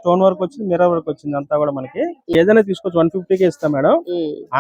Stone work వచ్చింది, mirror work వచ్చింది అంతా కూడా మనకి. ఏదైనా తీసుకోవచ్చు 150కే ఇస్తాం మేడం.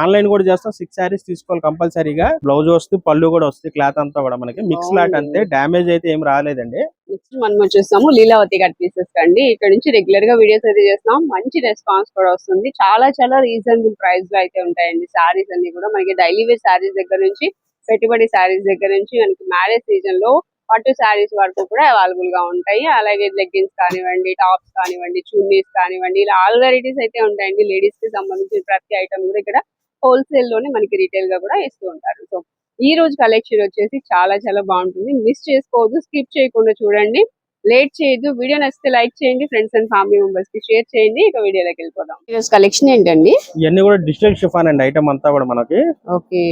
ఆన్లైన్ కూడా చేస్తాం. 6 సారీస్ తీసుకోవాలి కంపల్సరీగా. బ్లౌజ్ వస్తుంది, పళ్ళు కూడా వస్తుంది, క్లాత్ అంతా కూడా మనకి మిక్స్ లాట్ అంతే, డామేజ్ అయితే ఏం రాలేదండి. నెక్స్ట్ మనం వచ్చేస్తాము లీలావతి కట్ పీసెస్ అండి. ఇక్కడ నుంచి రెగ్యులర్ గా వీడియోస్ అయితే చేస్తున్నాం, మంచి రెస్పాన్స్ కూడా వస్తుంది. చాలా చాలా రీజనబుల్ ప్రైస్ లో అయితే ఉంటాయండి సారీస్ అన్ని కూడా. మనకి డైలీ వేర్ సారీస్ దగ్గర నుంచి పెట్టుబడి సారీస్ దగ్గర నుంచి మనకి మ్యారేజ్ సీజన్ లో పట్టు సారీస్ వరకు కూడా అవైలబుల్ గా ఉంటాయి. అలాగే లెగ్గిన్స్ కానివ్వండి, టాప్స్ కానివ్వండి, చున్నీస్ కానివ్వండి, ఇలా ఆల్ వెరైటీస్ అయితే ఉంటాయండి. లేడీస్ కి సంబంధించిన ప్రతి ఐటమ్ కూడా ఇక్కడ హోల్సేల్ లోనే మనకి రీటైల్ గా కూడా ఇస్తూ ఉంటారు. సో ఈ రోజు కలెక్షన్ వచ్చేసి చాలా చాలా బాగుంటుంది. మిస్ చేసుకోవద్దు, స్కిప్ చేయకుండా చూడండి, లేట్ చేయొద్దు. వీడియో నచ్చితే లైక్ చేయండి, ఫ్రెండ్స్ అండ్ ఫ్యామిలీ మెంబర్స్ కి షేర్ చేయండి. ఇక వీడియోలోకి వెళ్ళిపోదాం. ఈ రోజు కలెక్షన్ ఏంటండి? ఇవన్నీ కూడా డిజిటల్ షిఫాన్ అండి ఐటమ్ అంతా కూడా మనకి.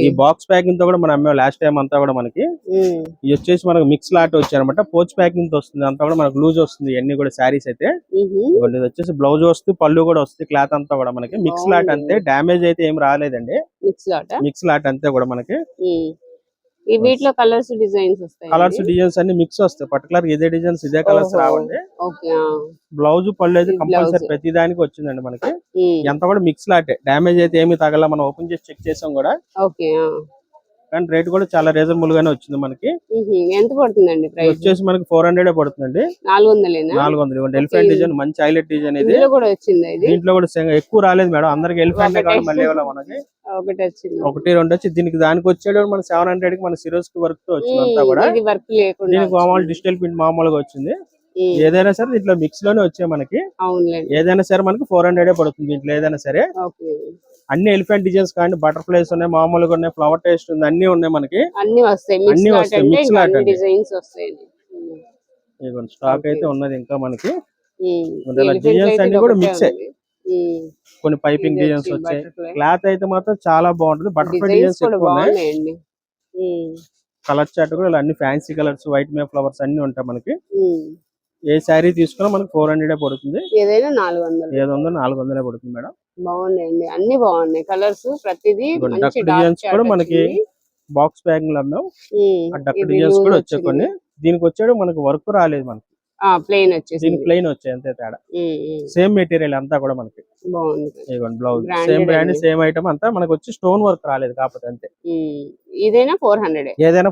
ఈ బాక్స్ ప్యాకింగ్ తో కూడా మనం అమ్మే లాస్ట్ టైం అంతా కూడా మనకి. ఇది వచ్చేసి మనకి మిక్స్ లాట్ వచ్చాయి అనమాట, పోచ్ ప్యాకింగ్ తో వస్తుంది అంతా కూడా మనకి, లూజ్ వస్తుంది ఇవన్నీ కూడా సారీస్ అయితే. ఇది వచ్చేసి బ్లౌజ్ వస్తుంది, పళ్ళు కూడా వస్తుంది, క్లాత్ అంతా కూడా మనకి మిక్స్ లాట్ అంతే, డామేజ్ అయితే ఏం రాలేదండి. మిక్స్ లాట్ అంతే కూడా మనకి. ఈ వీటిలో కలర్స్ డిజైన్స్ వస్తాయి, కలర్స్ డిజైన్స్ అన్ని మిక్స్ వస్తాయి. పర్టికులర్ ఇదే డిజైన్స్ ఇదే కలర్స్ రావండి. బ్లౌజ్ పళ్ళు అయితే కంపల్సరీ ప్రతి దానికి వచ్చిందండి మనకి. ఎంత కూడా మిక్స్ లాటే, డామేజ్ అయితే ఏమి తగల. మనం ఓపెన్ చేసి చెక్ చేసాం కూడా. కానీ రేట్ కూడా చాలా రీజనబుల్ గానే వచ్చింది మనకి. ఎంత పడుతుందండి ప్రైస్? వచ్చేసి మనకి 400 పడుతుందండి. 400 ఎలిఫెంట్ డిజైన్, మంచి హైలైట్ డిజైన్ ఇది. దీంట్లో కూడా ఎక్కువ రాలేదు మేడం, అందరికి ఎలిఫెంట్ కాదు మళ్ళీ మనకి ఒకటి రెండు వచ్చి. దీనికి దానికి వచ్చేది మన 700 కి మన సిరోస్ కి వర్క్ తో వచ్చింది అంతా కూడా. దీనికి మామూలు డిజిటల్ ప్రింట్ మామూలుగా వచ్చింది. ఏదైనా సరే దీంట్లో మిక్స్ లోనే వచ్చాయి మనకి. ఏదైనా సరే మనకి 400 పడుతుంది దీంట్లో ఏదైనా సరే. అన్ని ఎలిఫెంట్ డిజైన్స్ కానీ, బటర్ఫ్లైస్ ఉన్నాయి, మామూలుగా ఉన్నాయి, ఫ్లవర్ టేస్ట్ ఉంది, అన్ని ఉన్నాయి మనకి. అన్ని వస్తాయి మిక్స్ లాట్ స్టాక్ అయితే ఉన్నది ఇంకా మనకి. డిజైన్స్ అన్ని కూడా మిక్స్. కొన్ని పైపింగ్ డిజైన్స్ వచ్చాయి. క్లాత్ అయితే మాత్రం చాలా బాగుంటుంది. బటర్ఫ్లై డిజైన్స్ ఎక్కువ ఉన్నాయి. కలర్ చార్ట్ కూడా అన్ని ఫ్యాన్సీ కలర్స్, వైట్ మే ఫ్లవర్స్ అన్ని ఉంటాయి మనకి. ఏ శారీ తీసుకున్నా మనకి 400 పడుతుంది. ఏదైనా 400 పడుతుంది మేడం. బాగున్నాయండి, అన్ని బాగున్నాయి కలర్స్. ప్రతిదీ డిజైన్స్ కూడా మనకి బాక్స్ ప్యాకింగ్ లో అమ్మాం. డక్ డిజైన్స్ కూడా వచ్చాయి కొన్ని. దీనికి వచ్చాడు మనకి వర్క్ రాలేదు మనకి, ప్లెయిన్ వచ్చేసి. దీనికి ప్లెయిన్ వచ్చాయి అంతే తేడా. సేమ్ మెటీరియల్ అంతా కూడా మనకి. Blouse same brand, same item అంతా మనకి వచ్చి స్టోన్ వర్క్ రాలేదు కాకపోతే అంతే. ఏదైనా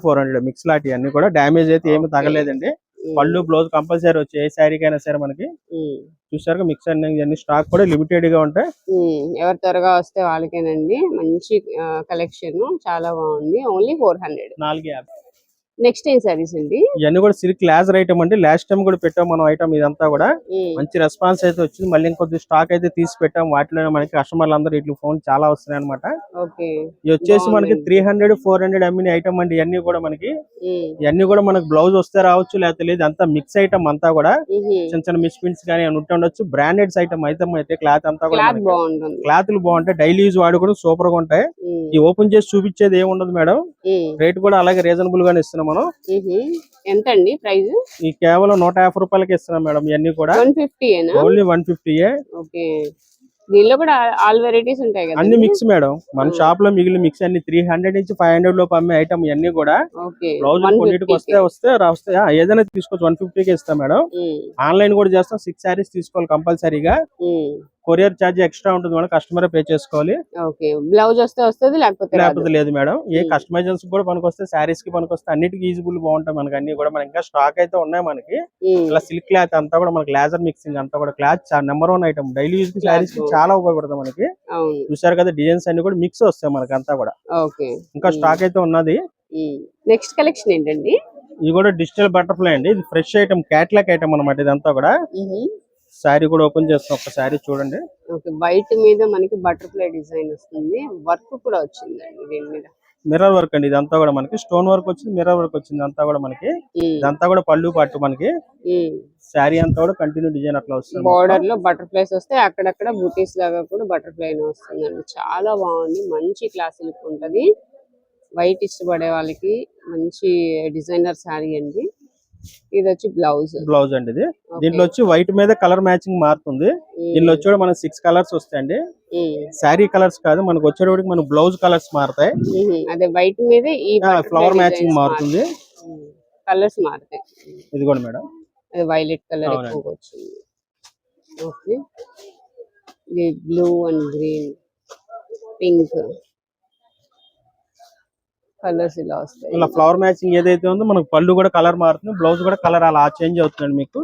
400 మిక్స్ లాంటి అన్ని కూడా డామేజ్ అయితే ఏమి తగలేదండి. పళ్ళు బ్లౌజ్ కంపల్సరీ వచ్చి ఏ శారీకైనా సరే మనకి. చూసారుగా మిక్స్ అన్ని స్టాక్ కూడా లిమిటెడ్ గా ఉంటాయి. ఎవరు త్వరగా వస్తే వాళ్ళకేనండి. మంచి కలెక్షన్, చాలా బాగుంది. ఓన్లీ 400. 450. నెక్స్ట్ ఏం సారీస్ అండి? ఇవన్నీ కూడా సిల్క్ లేజర్ ఐటమ్ అండి. లాస్ట్ టైం కూడా పెట్టాం మనం ఐటమ్. ఇదంతా కూడా మంచి రెస్పాన్స్ అయితే వచ్చింది. మళ్ళీ ఇంకొద్ది స్టాక్ అయితే తీసి పెట్టాం. వాటిలోనే మనకి కస్టమర్లు అందరూ ఇట్లా ఫోన్ చాలా వస్తున్నాయి అనమాట. ఇది వచ్చేసి మనకి 300, 400 అమ్మిన ఐటమ్ అండి. ఇవన్నీ కూడా మనకి ఇవన్నీ కూడా మనకి బ్లౌజ్ వస్తే రావచ్చు, లేకపోతే లేదు. అంతా మిక్స్ ఐటమ్ అంతా కూడా. చిన్న చిన్న మిస్ ప్రింట్స్ కానీ ఉండొచ్చు. బ్రాండెడ్ ఐటమ్ అయితే క్లాత్ అంతా కూడా క్లాత్లు బాగుంటాయి. డైలీ యూజ్ వాడు కూడా సూపర్ గా ఉంటాయి. ఈ ఓపెన్ చేసి చూపించేది ఏమి ఉండదు మేడం. రేట్ కూడా అలాగే రీజనబుల్ గానే ఇస్తున్నాం మనం. ఎంత అండి ప్రైస్? ఈ కేవలం 150 రూపాయలకి ఇస్తున్నాం మేడం. ఇవన్నీ కూడా 150 ఓన్లీ 150. దీనిలో కూడా ఆల్ వెరైటీస్ ఉంటాయి కదా? అన్ని మిక్స్ మేడం. మన షాప్ లో మిగిలిన మిక్స్ అన్ని 300 నుంచి 500 లోపు అమ్మే ఐటమ్ ఇవన్నీ కూడా. బ్లౌజ్ కొన్నిటికి వస్తే ఏదైనా తీసుకోవచ్చు. 150కి ఇస్తాం మేడం. ఆన్లైన్ కూడా చేస్తాం. 6 సారీస్ తీసుకోవాలి కంపల్సరీగా. కొరియర్ ఛార్జ్ ఎక్స్ట్రా ఉంటుంది మేడం, కస్టమర్ పే చేసుకోవాలి. బ్లౌజ్ వస్తే వస్తుంది, లేకపోతే లేదు మేడం. ఏ కస్టమైజేషన్ కూడా పనికొస్తే, సారీస్ కి పనికొస్తే, అన్నిటికీ ఈజిబుల్ బాగుంటాయి మనకి అన్ని కూడా. మనకి ఇంకా స్టాక్ అయితే ఉన్నాయి మనకి. ఇలా సిల్క్ క్లాత్ అంతా కూడా మనకి, లేజర్ మిక్సింగ్ అంతా కూడా cloth number 1 item. Daily use కి సారీస్ కి చాలా ఉపయోగపడుతుంది మనకి. చూసారు కదా డిజైన్స్ అన్ని కూడా మిక్స్ వస్తాయి మనకి అంతా కూడా. ఇంకా స్టాక్ అయితే ఉన్నది. నెక్స్ట్ కలెక్షన్ ఏంటండి? ఇది కూడా డిజిటల్ బటర్ఫ్లై అండి. ఇది ఫ్రెష్ ఐటమ్, క్యాట్లాగ్ ఐటమ్ అనమాట. ఇదంతా కూడా శారీ కూడా ఓపెన్ చేస్తాం. ఒక శారీ చూడండి. వైట్ మీద మనకి బటర్ఫ్లై డిజైన్ వస్తుంది. వర్క్ కూడా వచ్చిందండి దీని మీద. మిర్రర్ వర్క్ అండి. ఇదంతా కూడా మనకి స్టోన్ వర్క్ వచ్చింది, మిర్రర్ వర్క్ వచ్చింది అంతా కూడా మనకి. ఇదంతా కూడా పళ్ళు పట్టు మనకి. శారీ అంతా కూడా కంటిన్యూ డిజైన్ అట్లా వస్తుంది. బోర్డర్ లో బటర్ఫ్లైస్ వస్తాయి, అక్కడక్కడ బూటీస్ లాగా కూడా బటర్ఫ్లై వస్తుందండి. చాలా బాగుంది, మంచి క్లాస్ లుక్ ఉంటది. వైట్ ఇష్టపడే వాళ్ళకి మంచి డిజైనర్ శారీ అండి. ఇది వచ్చి బ్లౌజ్ అండి. ఇది దీంట్లో వచ్చి వైట్ మీద కలర్ మ్యాచింగ్ మారుతుంది. దీనిలో వచ్చి మనకి 6 కలర్స్ వస్తాయండి. శారీ కలర్స్ కాదు, మనకు వచ్చేటప్పటికి మన బ్లౌజ్ కలర్స్ మారుతాయి. అదే వైట్ మీద ఈ ఫ్లవర్ మ్యాచింగ్ మారుతుంది, కలర్స్ మారుతాయి. ఇది కూడా మేడం అది వైలెట్ కలర్ ఎక్కువగా వచ్చింది. ఓకే, ఇది blue and green, pink colours ఇలా వస్తాయి. ఇలా ఫ్లవర్ మ్యాచింగ్ ఏదైతే ఉందో మనకు పళ్ళు కూడా కలర్ మారుతుంది, బ్లౌజ్ కూడా కలర్ అలా చేంజ్ అవుతుందండి మీకు.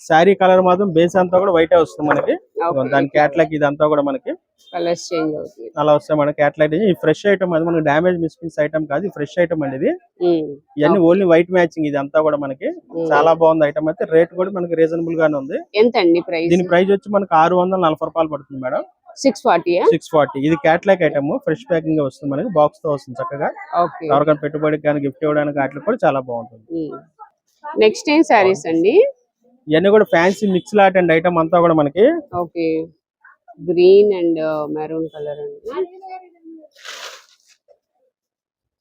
శారీ కలర్ మాత్రం బేస్ అంతా కూడా వైట్ వస్తుంది మనకి. దాని క్యాట్లాగ్ ఇదంతా కూడా మనకి కలర్స్ చేంజ్ అవుతుంది అలా వస్తాయి మనకి. క్యాట్లాగ్ ఈ ఫ్రెష్ ఐటమ్, అది మనకి డామేజ్ మిస్ప్రింట్స్ ఐటమ్ కాదు, ఈ ఫ్రెష్ ఐటమ్ అండి ఇది. ఇవన్నీ ఓన్లీ వైట్ మ్యాచింగ్ ఇది అంతా కూడా మనకి. చాలా బాగుంది ఐటమ్ అయితే. రేట్ కూడా మనకి రీజనబుల్ గానే ఉంది. ఎంత అండి ప్రైస్? దీని ప్రైస్ వచ్చి మనకి 640 రూపాయలు పడుతుంది మేడం. 640. 640. ఇది క్యాట్లాగ్ ఐటమ్, ఫ్రెష్ ప్యాకింగ్ వస్తుంది మనకి, బాక్స్ తో వస్తుంది చక్కగా. ఎవరికైనా పెట్టుబడికి కానీ గిఫ్ట్ ఇవ్వడానికి వాటికి కూడా చాలా బాగుంటుంది. నెక్స్ట్ ఏం సారీస్ అండి? ఇవన్నీ కూడా fancy mix lot and item అంతా కూడా మనకి. Okay, green and maroon colour అండి.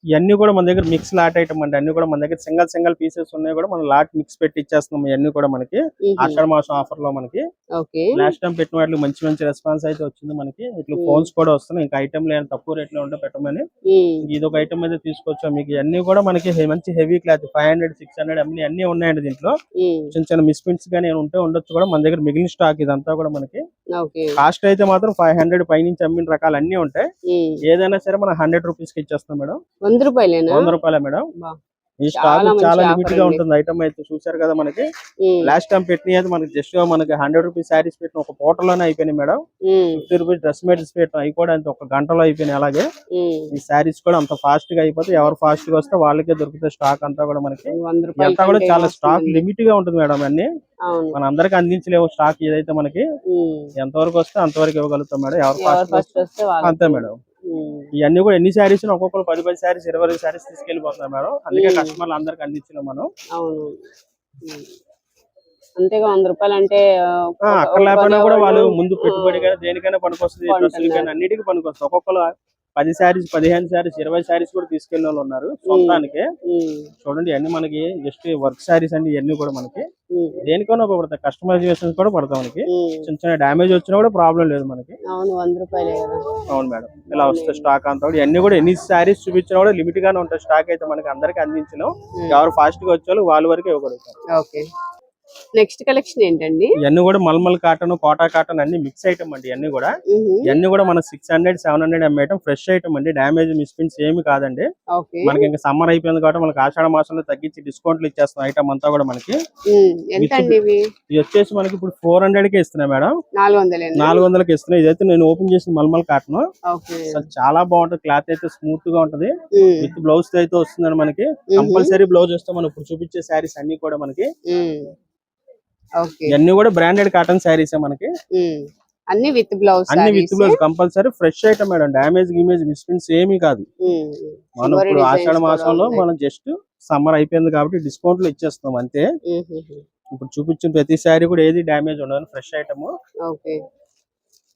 ఇవన్నీ కూడా మన దగ్గర మిక్స్ లాట్ ఐటమ్ అండి. అన్ని కూడా మన దగ్గర సింగల్ పీసెస్ ఉన్నాయి కూడా మనం లాట్ మిక్స్ పెట్టి ఇచ్చేస్తున్నాం. ఇవన్నీ కూడా మనకి ఆషాఢ మాసం ఆఫర్ లో మనకి. లాస్ట్ టైం పెట్టిన వాటికి మంచి రెస్పాన్స్ అయితే వచ్చింది మనకి. ఇట్లా ఫోన్స్ కూడా వస్తున్నాయి. ఇంకా ఐటమ్ లేని తక్కువ రేట్ లో ఉంటే పెట్టమని ఇది ఒక ఐటమ్ అయితే తీసుకొచ్చాం మీకు. ఇవన్నీ కూడా మనకి మంచి హెవీ క్లాత్ 500, 600 అన్ని ఉన్నాయండి దీంట్లో. చిన్న మిస్ప్రింట్స్ గానీ ఉంటే ఉండొచ్చు కూడా మన దగ్గర మిగిలిన స్టాక్ ఇదంతా కూడా మనకి. కాస్ట్ అయితే మాత్రం 500 పైనుంచి అమ్మిన రకాలు అన్ని ఉంటాయి. ఏదైనా సరే మనం 100 రూపీస్ కి ఇచ్చేస్తాం మేడం. 100 రూపాయలేనా? 100 రూపాయలే మేడం. ఈ స్టాక్ చాలా లిమిట్ గా ఉంటుంది ఐటమ్ అయితే. చూసారు కదా మనకి. లాస్ట్ టైం పెట్టిన అయితే మనకి జస్ట్ మనకి 100 రూపీస్ శారీస్ పెట్టిన ఒక పూటలోనే అయిపోయినాయి మేడం. 50 రూపీస్ డ్రెస్ మెటీరియల్స్ పెట్టిన అవి కూడా అంత ఒక గంటలో అయిపోయినాయి. అలాగే ఈ శారీస్ కూడా అంత ఫాస్ట్ గా అయిపోతే ఎవరు ఫాస్ట్ గా వస్తే వాళ్ళకే దొరుకుతాయి స్టాక్ అంతా కూడా మనకి. అంతా కూడా చాలా స్టాక్ లిమిట్ గా ఉంటుంది మేడం. అన్ని మన అందరికి అందించలేము స్టాక్. ఏదైతే మనకి ఎంతవరకు వస్తే అంతవరకు ఇవ్వగలుగుతాం మేడం. ఎవరు ఫాస్ట్ వస్తే అంతే మేడం. ఇవన్నీ కూడా ఎన్ని శారీస్ ఒక్కొక్కరు 10 శారీస్ 20 శారీస్ తీసుకెళ్లిపోతున్నారు మేడం. అందుకే కస్టమర్లు అందరికి అందించలేము మనం. అంతేగా 100 రూపాయలు అంటే అక్కడ లేకపోయినా కూడా వాళ్ళు ముందు పెట్టుబడి కానీ దేనికైనా పనికొస్తుంది, డ్రెస్సులు కానీ అన్నిటికీ పనికొస్తుంది. ఒక్కొక్కరు 10 శారీస్ 15 శారీస్ 20 శారీస్ కూడా తీసుకెళ్లిన వాళ్ళు ఉన్నారు సొంతానికి. చూడండి అన్ని మనకి జస్ట్ వర్క్ శారీస్ అండి. ఇవన్నీ కూడా మనకి దేనికైనా ఉపయోగపడతాయి. కస్టమైజేషన్ కూడా పడతాం మనకి. చిన్న డామేజ్ వచ్చినా కూడా ప్రాబ్లం లేదు మనకి. 100 రూపాయలే కదా. అవును మేడం. ఇలా వస్తే స్టాక్ అంతా కూడా ఇవన్నీ కూడా ఎన్ని శారీస్ చూపించినా కూడా లిమిట్ గానే ఉంటాయి స్టాక్ అయితే. మనకి అందరికి అందించలేం. ఎవరు ఫాస్ట్ గా వచ్చారో వాళ్ళ వరకు ఇవ్వగలుగుతారు. ఓకే, నెక్స్ట్ కలెక్షన్ ఏంటండి? ఇవన్నీ కూడా మల్మల్ కాటన్, కోటా కాటన్ అన్ని మిక్స్ ఐటమ్ అండి. ఇవన్నీ కూడా మన 600, 700 ఎంఎం ఐటమ్, ఫ్రెష్ ఐటమ్ అండి. డామేజ్ మిస్ప్రింట్స్ ఏమి కాదండి. మనకి ఇంకా సమ్మర్ అయిపోయింది కాబట్టి మనకి ఆషాఢ మాసంలో తగ్గించి డిస్కౌంట్లు ఇచ్చేస్తాం ఐటమ్ అంతా కూడా మనకి. ఇది వచ్చేసి మనకి ఇప్పుడు 400 కి ఇస్తున్నాయి మేడం. 400కి ఇస్తున్నాయి. ఇదైతే నేను ఓపెన్ చేసిన మల్మల్ కాటన్. చాలా బాగుంటది. క్లాత్ అయితే స్మూత్ గా ఉంటది. విత్ బ్లౌజ్ అయితే వస్తుందండి మనకి. కంపల్సరీ బ్లౌజ్ వస్తే మనం ఇప్పుడు చూపించే శారీస్ అన్ని కూడా మనకి. ఇవన్నీ కూడా బ్రాండెడ్ కాటన్ శారీస్ మనకి. అన్ని with blouse compulsory fresh item madam. Damage image misprints ఏమీ కాదు. మనం ఇప్పుడు ఆషాఢ మాసంలో మనం జస్ట్ సమ్మర్ అయిపోయింది కాబట్టి డిస్కౌంట్లు ఇచ్చేస్తాం అంతే. ఇప్పుడు చూపించిన ప్రతి శారీ కూడా ఏది డామేజ్ ఉండదు, ఫ్రెష్ ఐటమ్.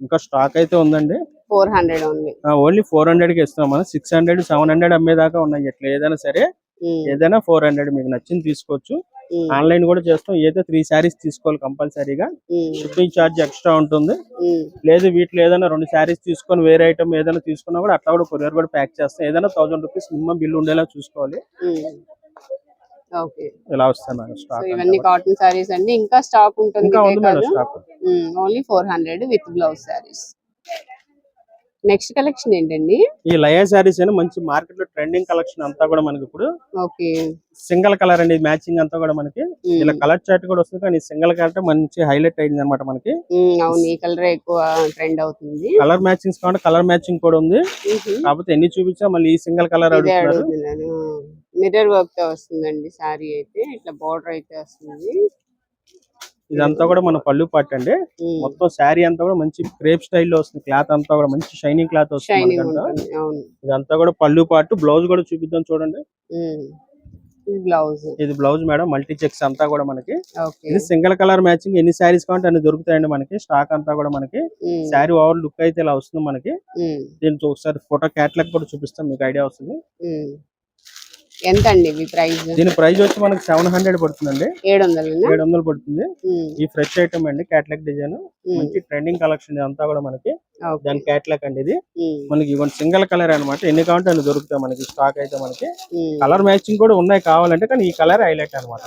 ఇంకా స్టాక్ అయితే ఉందండి. 400 ఓన్లీ 400 కి ఇస్తున్నాం మనం. 600, 700 అమ్మేదాకా ఉన్నాయి. ఎట్లా ఏదైనా సరే ఏదైనా 400 మీకు నచ్చింది తీసుకోవచ్చు. ఆన్లైన్ కూడా చేస్తాం. ఏదో 3 శారీస్ తీసుకోవాలి కంపల్సరీగా. షిప్పింగ్ ఛార్జ్ ఎక్స్ట్రా ఉంటుంది. లేదు వీటిలో ఏదైనా 2 శారీస్ తీసుకొని వేరే ఐటమ్ ఏదైనా తీసుకున్నా కూడా అట్లా కూడా కొరియర్ కూడా ప్యాక్ చేస్తాం. ఏదైనా 1000 రూపీస్ మినిమం బిల్ ఉండేలా చూసుకోవాలి. ఇలా వస్తాయి మేడం స్టాక్. ఇవన్నీ కాటన్ శారీస్ అండి. ఇంకా స్టాక్ ఉంటుంది. ఇంకా ఉంది madam stock. Only 400 with blouse saris. Next collection ఏంటండి? ఈ లయా శారీస్ అని మంచి మార్కెట్ లో ట్రెండింగ్ కలెక్షన్ అంతా కూడా మనకి ఇప్పుడు. సింగిల్ కలర్ అండి మ్యాచింగ్ అంతా కూడా మనకి. ఇలా కలర్ చార్ట్ కూడా వస్తుంది కానీ సింగిల్ కలర్ మంచి హైలైట్ అయింది అనమాట మనకి. అవును, ఈ కలర్ ఎక్కువ ట్రెండ్ అవుతుంది. కలర్ మ్యాచింగ్స్ కాబట్టి కలర్ మ్యాచింగ్ కూడా ఉంది. కాకపోతే ఎన్ని చూపించా మళ్ళీ ఈ సింగిల్ కలర్ అడుగుతున్నారు. మిర్రర్ వర్క్ తో వస్తుందండి సారీ అయితే. ఇట్లా బోర్డర్ అయితే వస్తుంది. ఇదంతా కూడా మన పళ్ళు పార్ట్ అండి. మొత్తం శారీ అంతా కూడా మంచి క్రేప్ స్టైల్లో వస్తుంది. క్లాత్ అంతా కూడా మంచి షైనింగ్ క్లాత్ వస్తుంది. ఇదంతా కూడా పళ్ళు పార్ట్. బ్లౌజ్ కూడా చూపిద్దాం చూడండి. ఇది బ్లౌజ్ మేడం. మల్టీ చెక్స్ అంతా కూడా మనకి. ఇది సింగిల్ కలర్ మ్యాచింగ్. ఎన్ని శారీస్ కావాలంటే అన్ని దొరుకుతాయండి మనకి. స్టాక్ అంతా కూడా మనకి. శారీ ఓవర్ లుక్ అయితే ఇలా వస్తుంది మనకి. దీనికి ఒకసారి ఫోటో క్యాటలాగ్ కూడా చూపిస్తాం, మీకు ఐడియా వస్తుంది. ఎంత అండి ఇవి ప్రైస్? దీని ప్రైస్ వచ్చి మనకి 700 పడుతుందండి. 700 పడుతుంది. ఈ ఫ్రెష్ ఐటమ్ అండి, క్యాట్లాగ్ డిజైన్, మంచి ట్రెండింగ్ కలెక్షన్ అంతా కూడా మనకి. దాని క్యాట్లాగ్ అండి ఇది. మనకి ఇవన్నీ సింగిల్ కలర్ అన్నమాట, ఎన్ని కావాలంటే అన్ని దొరుకుతాయి మనకి. స్టాక్ అయితే మనకి కలర్ మ్యాచింగ్ కూడా ఉన్నాయి కావాలంటే, కానీ ఈ కలర్ హైలైట్ అనమాట.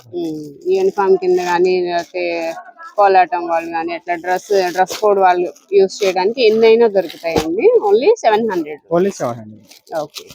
యూనిఫామ్ కింద కానీ లేకపోతే కోలాటం వాళ్ళు కానీ అట్లా డ్రెస్ కోడ్ వాళ్ళు యూస్ చేయడానికి ఎన్నైనా దొరుకుతాయండి. ఓన్లీ 700. ఓన్లీ 700. ఓకే.